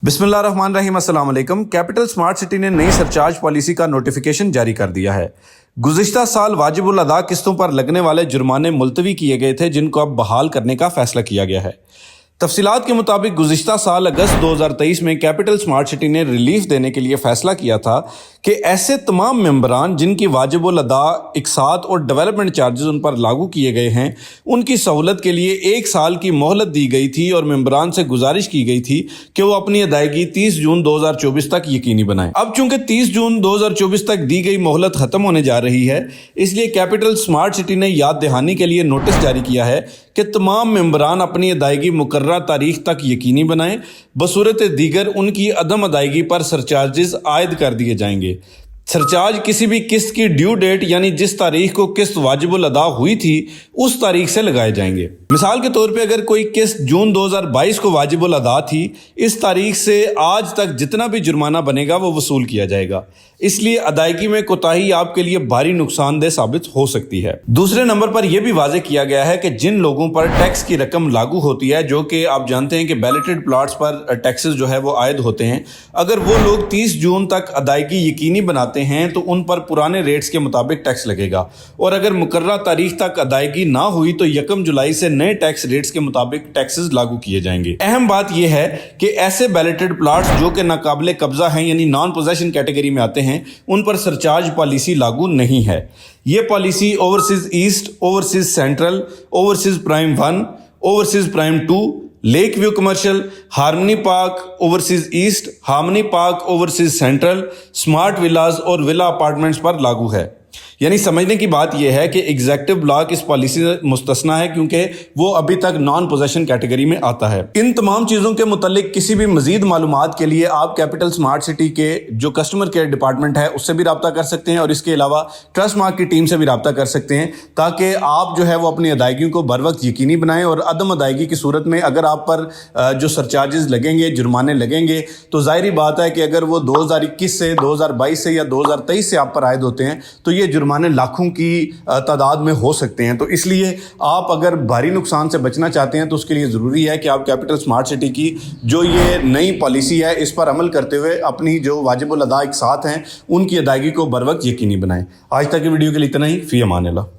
बिस्मिल्लाहिर्रहमानिर्रहीम अस्सलाम वालेकुम। कैपिटल स्मार्ट सिटी ने नई सरचार्ज पॉलिसी का नोटिफिकेशन जारी कर दिया है। गुज़िश्ता साल वाजिबुल अदा किस्तों पर लगने वाले जुर्माने मुलतवी किए गए थे, जिनको अब बहाल करने का फैसला किया गया है। तफसीलात के मुताबिक गुज़िश्ता साल अगस्त 2023 में कैपिटल स्मार्ट सिटी ने रिलीफ देने के लिए फैसला किया था कि ऐसे तमाम मेंबरान जिनकी वाजिबुल अदा इकसात और डेवलपमेंट चार्जेस उन पर लागू किए गए हैं, उनकी सहूलत के लिए 1 साल की मोहलत दी गई थी और मेंबरान से गुजारिश की गई थी कि वो अपनी अदायगी 30 जून 2024 तक यकीनी बनाएं। अब चूंकि 30 जून 2024 तक दी गई मोहलत खत्म होने जा रही है, इसलिए कैपिटल स्मार्ट सिटी ने याद दहानी के लिए नोटिस जारी किया है कि तमाम मेंबरान अपनी अदायगी मुकर्रर तारीख तक यकीनी बनाएं, बसूरत दीगर उनकी अदम अदायगी पर सरचार्जेस आयद कर दिए जाएंगे। सरचार्ज किसी भी किस्त की ड्यू डेट यानी जिस तारीख को किस्त वाजिबुल अदा हुई थी उस तारीख से लगाए जाएंगे। मिसाल के तौर पे अगर कोई किस्त जून 2022 को वाजिबुल अदा थी, इस तारीख से आज तक जितना भी जुर्माना बनेगा वो वसूल किया जाएगा। इसलिए अदायगी में कोताही आपके लिए भारी नुकसानदेह साबित हो सकती है। दूसरे नंबर पर यह भी वाज़ेह किया गया है कि जिन लोगों पर टैक्स की रकम लागू होती है, जो कि आप जानते हैं कि बैलेटेड प्लॉट्स पर टैक्सेस जो है वो आयद होते हैं, अगर वो लोग 30 जून तक अदायगी यकीनी बनाते हैं तो उन पर पुराने रेट्स के मुताबिक टैक्स लगेगा, और अगर मुकर्रर तारीख तक अदायगी ना हुई तो 1 जुलाई से नए टैक्स रेट्स के मुताबिक टैक्सेस लागू किए जाएंगे। अहम बात यह है कि ऐसे बैलेटेड प्लॉट्स जो कि नाकाबिले कब्जा हैं यानी नॉन पोजेशन कैटेगरी में आते हैं, उन पर सरचार्ज पॉलिसी लागू नहीं है। ये policy overseas east, overseas central, overseas prime 1, overseas prime 2, lake view commercial, harmony park overseas east, harmony park overseas central, smart villas और विला अपार्टमेंट्स पर लागू है। यानी समझने की बात यह है कि एग्जेक्टिव ब्लॉक इस पॉलिसी से मुस्तस्ना है क्योंकि वो अभी तक नॉन पोजेशन कैटेगरी में आता है। इन तमाम चीज़ों के मुतालिक किसी भी मजीद मालूमात के लिए आप कैपिटल स्मार्ट सिटी के जो कस्टमर केयर डिपार्टमेंट है उससे भी रब्ता कर सकते हैं, और इसके अलावा ट्रस्ट मार्क की टीम से भी रब्ता कर सकते हैं, ताकि आप जो है वो अपनी अदायगी को बर वक्त यकीनी बनाएं। और अदम अदायगी की सूरत में अगर आप पर जो सरचार्जेस लगेंगे, जुर्माने लगेंगे, तो ज़ाहिर बात है कि अगर वो 2021 से 2022 से या 2023 से आप पर आयद होते हैं तो ये जुर्माने लाखों की तादाद में हो सकते हैं। तो इसलिए आप अगर भारी नुकसान से बचना चाहते हैं तो उसके लिए ज़रूरी है कि आप कैपिटल स्मार्ट सिटी की जो ये नई पॉलिसी है इस पर अमल करते हुए अपनी जो वाजिबुल अदा इकसात हैं उनकी अदायगी को बर वक्त यकीनी बनाएं। आज तक की वीडियो के लिए इतना ही। फ़ी अमान अल्लाह।